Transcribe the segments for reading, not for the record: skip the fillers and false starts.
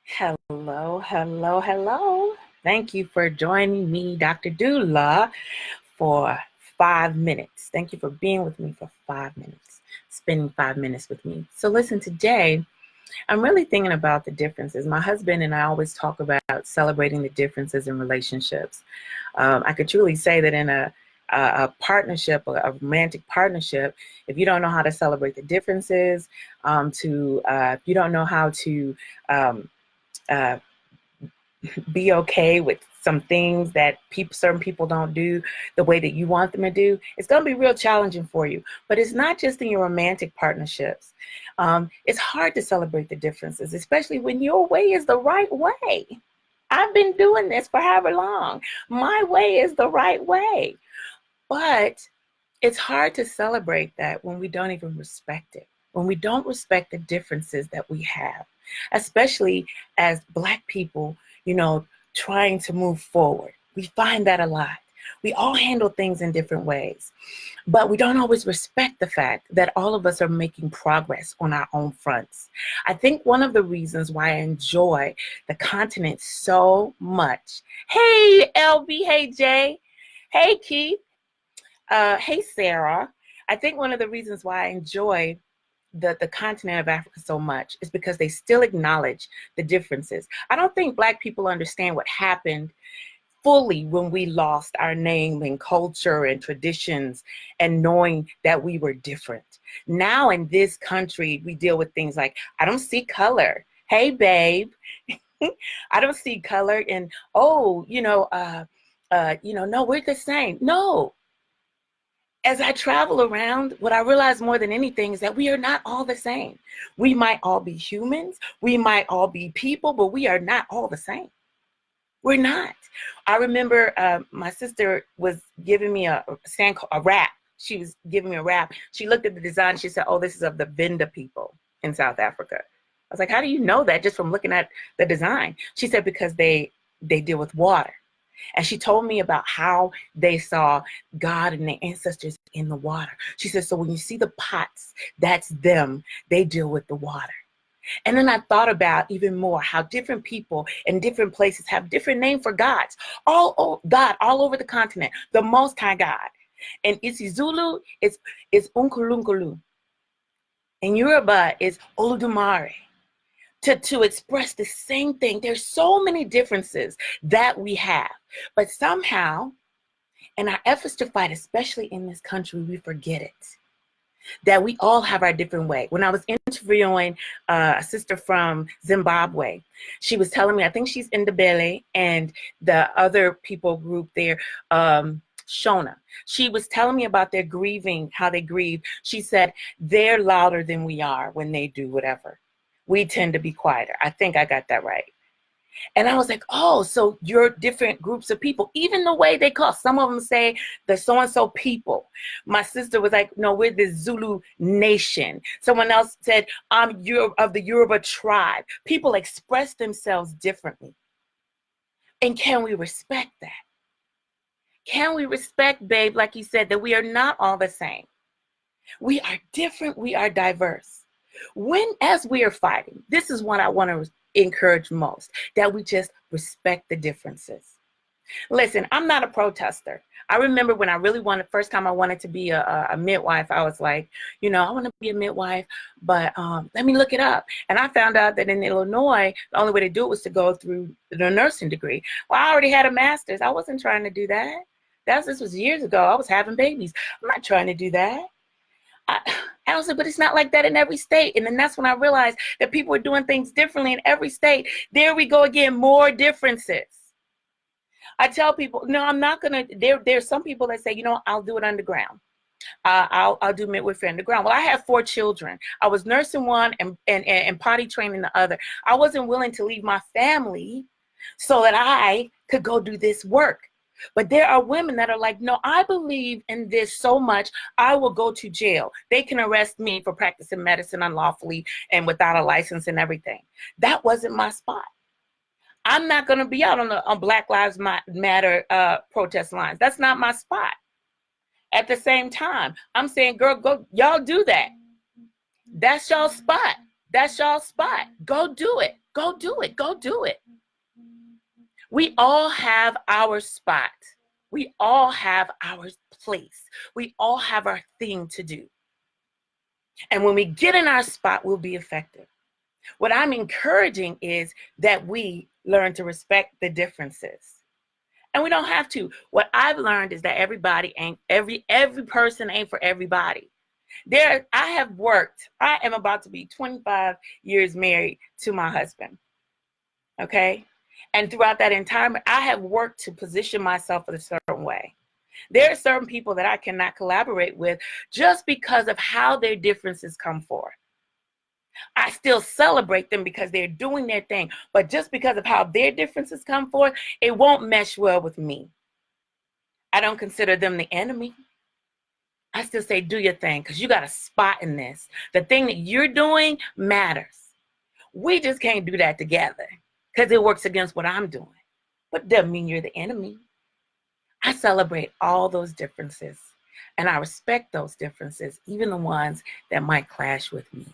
Hello, hello, hello. Thank you for joining me, Dr. Doula, for 5 minutes. Thank you for being with me for 5 minutes, spending 5 minutes with me. So listen, today, I'm really thinking about the differences. My husband and I always talk about celebrating the differences in relationships. I could truly say that in a partnership, a romantic partnership, if you don't know how to celebrate the differences, if you don't know how to uh, be okay with some things that certain people don't do the way that you want them to do, it's going to be real challenging for you. But it's not just in your romantic partnerships. It's hard to celebrate the differences, especially when your way is the right way. I've been doing this for however long. My way is the right way. But it's hard to celebrate that when we don't even respect it, when we don't respect the differences that we have, especially as Black people, trying to move forward. We find that a lot. We all handle things in different ways, but we don't always respect the fact that all of us are making progress on our own fronts. I think one of the reasons why I enjoy the continent so much. Hey, LB, hey, Jay, hey, Keith. Hey, Sarah. I think one of the reasons why I enjoy the continent of Africa so much is because they still acknowledge the differences. I don't think Black people understand what happened fully when we lost our name and culture and traditions and knowing that we were different. Now in this country, we deal with things like, I don't see color. Hey, babe. I don't see color. And, no, we're the same. No. As I travel around, what I realize more than anything is that we are not all the same. We might all be humans, we might all be people, but we are not all the same. We're not. I remember my sister was giving me a wrap. She was giving me a wrap. She looked at the design. She said, oh, this is of the Venda people in South Africa. I was like, how do you know that just from looking at the design? She said, because they deal with water. And she told me about how they saw God and their ancestors in the water. She said, so when you see the pots, that's them. They deal with the water. And then I thought about even more how different people in different places have different names for gods. All over the continent, the Most High God. In isiZulu, it's Unkulunkulu. In Yoruba, it's Olodumare. To express the same thing. There's so many differences that we have, but somehow, in our efforts to fight, especially in this country, we forget it, that we all have our different way. When I was interviewing a sister from Zimbabwe, she was telling me, I think she's Ndebele, and the other people group there, Shona. She was telling me about their grieving, how they grieve. She said, they're louder than we are when they do whatever. We tend to be quieter. I think I got that right. And I was like, oh, so you're different groups of people. Even the way they call, some of them say the so-and-so people. My sister was like, no, we're the Zulu nation. Someone else said, I'm of the Yoruba tribe. People express themselves differently. And can we respect that? Can we respect, babe, like you said, that we are not all the same? We are different. We are diverse. As we are fighting, this is what I want to encourage most, that we just respect the differences. Listen, I'm not a protester. I remember when I really first time I wanted to be a midwife, I was like, I want to be a midwife, but let me look it up. And I found out that in Illinois, the only way to do it was to go through the nursing degree. Well, I already had a master's. I wasn't trying to do that. This was years ago. I was having babies. I'm not trying to do that. I was like, but it's not like that in every state. And then that's when I realized that people are doing things differently in every state. There we go again, more differences. I tell people, no, I'm not going to, there's some people that say, I'll do it underground. I'll do midwifery underground. Well, I have 4 children. I was nursing one and potty training the other. I wasn't willing to leave my family so that I could go do this work. But there are women that are like, no, I believe in this so much, I will go to jail. They can arrest me for practicing medicine unlawfully and without a license and everything. That wasn't my spot. I'm not going to be out on Black Lives Matter protest lines. That's not my spot. At the same time, I'm saying, girl, go, y'all do that. That's y'all spot. That's y'all spot. Go do it. Go do it. Go do it. We all have our spot. We all have our place. We all have our thing to do. And when we get in our spot, we'll be effective. What I'm encouraging is that we learn to respect the differences. And we don't have to. What I've learned is that every person ain't for everybody. I am about to be 25 years married to my husband. Okay? And throughout that entire, I have worked to position myself in a certain way. There are certain people that I cannot collaborate with just because of how their differences come forth. I still celebrate them because they're doing their thing. But just because of how their differences come forth, it won't mesh well with me. I don't consider them the enemy. I still say, do your thing, because you got a spot in this. The thing that you're doing matters. We just can't do that together because it works against what I'm doing. But it doesn't mean you're the enemy. I celebrate all those differences, and I respect those differences, even the ones that might clash with me.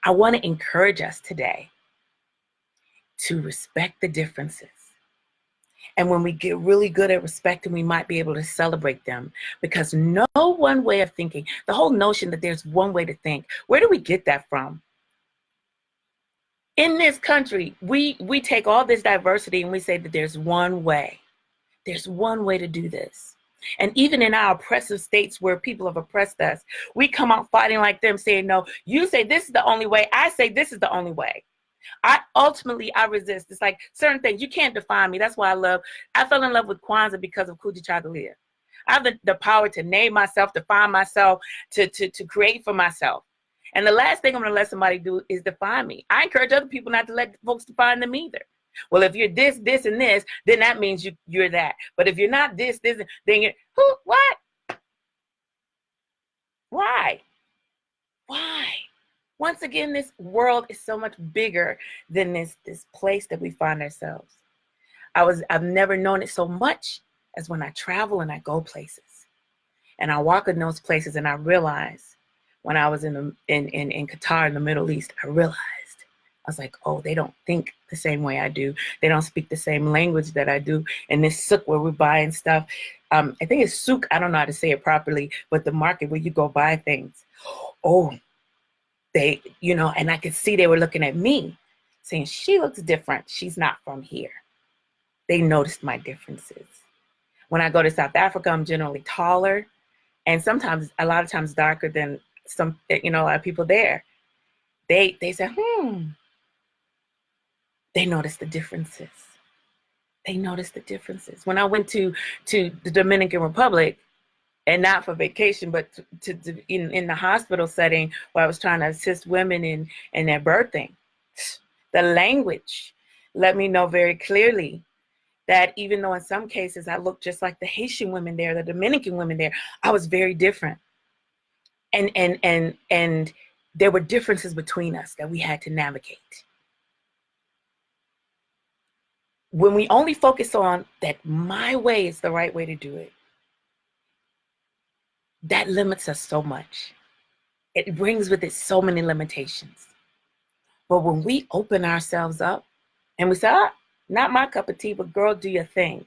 I want to encourage us today to respect the differences. And when we get really good at respecting, we might be able to celebrate them, because no one way of thinking, the whole notion that there's one way to think, where do we get that from? In this country, we take all this diversity and we say that there's one way. There's one way to do this. And even in our oppressive states where people have oppressed us, we come out fighting like them, saying, no, you say this is the only way. I say this is the only way. I resist. It's like certain things. You can't define me. That's why I fell in love with Kwanzaa because of Kujichagulia. I have the power to name myself, define myself, to create for myself. And the last thing I'm going to let somebody do is define me. I encourage other people not to let folks define them either. Well, if you're this, this, and this, then that means you're that. But if you're not this, then you're, who, what? Why? Why? Once again, this world is so much bigger than this place that we find ourselves. I've never known it so much as when I travel and I go places. And I walk in those places and I realize when I was in Qatar, in the Middle East, I was like, oh, they don't think the same way I do. They don't speak the same language that I do. In this souk where we're buying stuff, I think it's souk, I don't know how to say it properly, but the market where you go buy things. Oh, they, and I could see they were looking at me saying, she looks different. She's not from here. They noticed my differences. When I go to South Africa, I'm generally taller and a lot of times darker than a lot of people there. They say, They notice the differences. They notice the differences. When I went to the Dominican Republic, and not for vacation, but in the hospital setting where I was trying to assist women in their birthing, the language let me know very clearly that even though in some cases I looked just like the Haitian women there, the Dominican women there, I was very different. And there were differences between us that we had to navigate. When we only focus on that my way is the right way to do it, that limits us so much. It brings with it so many limitations. But when we open ourselves up and we say, not my cup of tea, but girl, do your thing.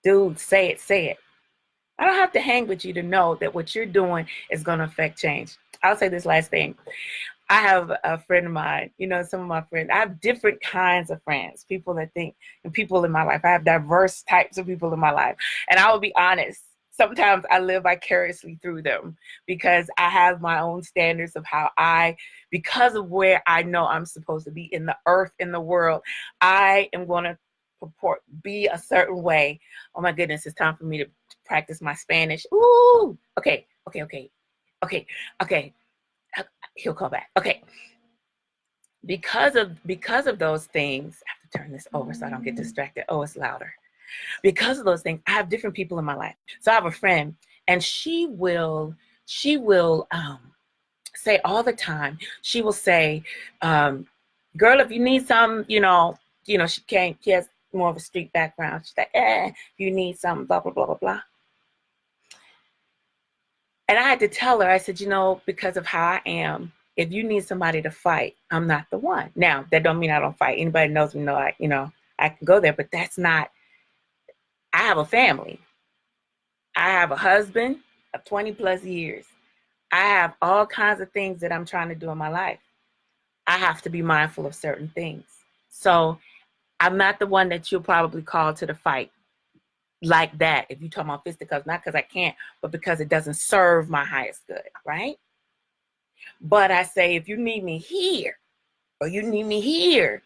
Dude, say it. I don't have to hang with you to know that what you're doing is going to affect change. I'll say this last thing. I have a friend of mine, some of my friends, I have different kinds of friends, people that think, and people in my life. I have diverse types of people in my life. And I will be honest, sometimes I live vicariously through them because I have my own standards of how because of where I know I'm supposed to be in the earth, in the world, I am going to be a certain way. Oh my goodness, it's time for me to practice my Spanish. Ooh, okay. He'll call back. Okay. Because of those things, I have to turn this over so I don't get distracted. Oh, it's louder. Because of those things, I have different people in my life. So I have a friend, and she will say all the time, she will say, girl, if you need some, she has more of a street background. She's like, you need some, blah, blah, blah, blah, blah. And I had to tell her, I said, because of how I am, if you need somebody to fight, I'm not the one. Now, that don't mean I don't fight. Anybody knows me know I can go there, but that's not. I have a family. I have a husband of 20 plus years. I have all kinds of things that I'm trying to do in my life. I have to be mindful of certain things. So I'm not the one that you'll probably call to the fight like that. If you talk about fisticuffs, not because I can't, but because it doesn't serve my highest good, right? But I say, if you need me here or you need me here,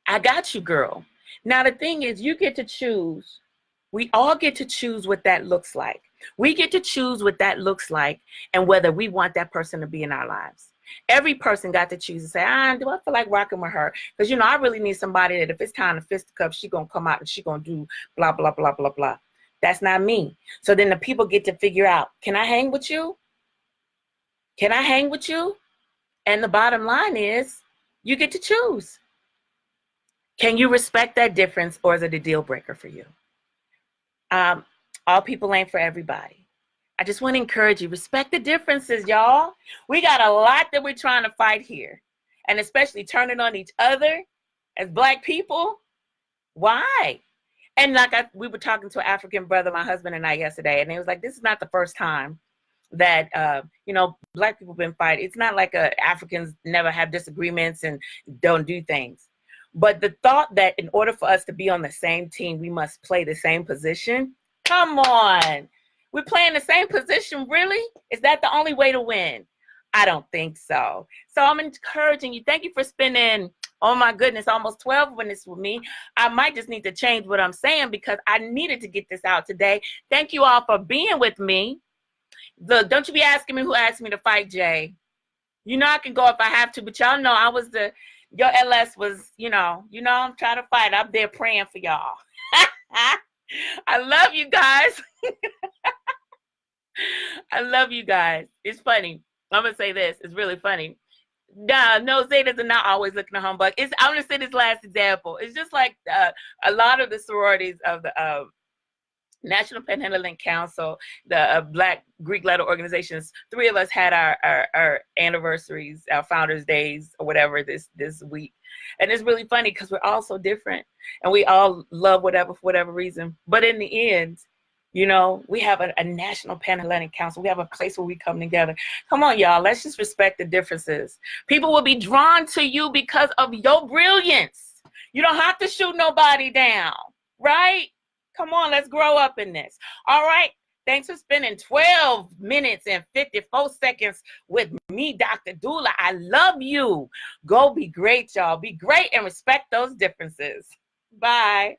I got you, girl. Now, the thing is, you get to choose. We all get to choose what that looks like. We get to choose what that looks like and whether we want that person to be in our lives. Every person got to choose and say, do I feel like rocking with her? Because, I really need somebody that if it's time to fisticuffs, she's going to come out and she's going to do blah, blah, blah, blah, blah. That's not me. So then the people get to figure out, can I hang with you? Can I hang with you? And the bottom line is, you get to choose. Can you respect that difference, or is it a deal breaker for you? All people ain't for everybody. I just want to encourage you, respect the differences, y'all. We got a lot that we're trying to fight here, and especially turning on each other as Black people. Why? And like we were talking to an African brother, my husband and I, yesterday, and he was like, this is not the first time that, Black people have been fighting. It's not like Africans never have disagreements and don't do things. But the thought that in order for us to be on the same team, we must play the same position. Come on. We're playing the same position, really? Is that the only way to win? I don't think so. So I'm encouraging you. Thank you for spending, oh my goodness, almost 12 minutes with me. I might just need to change what I'm saying because I needed to get this out today. Thank you all for being with me. Look, don't you be asking me who asked me to fight, Jay. I can go if I have to, but y'all know I was your LS was, I'm trying to fight. I'm there praying for y'all. I love you guys. I love you guys. It's funny. I'm going to say this. It's really funny. No, Zetas are not always looking to humbug. I'm going to say this last example. It's just like a lot of the sororities of the National Panhellenic Council, the Black Greek letter organizations, 3 of us had our anniversaries, our founders' days, or whatever this week. And it's really funny because we're all so different and we all love whatever for whatever reason. But in the end, we have a National Panhellenic Council. We have a place where we come together. Come on, y'all. Let's just respect the differences. People will be drawn to you because of your brilliance. You don't have to shoot nobody down, right? Come on, let's grow up in this. All right. Thanks for spending 12 minutes and 54 seconds with me, Dr. Doula. I love you. Go be great, y'all. Be great and respect those differences. Bye.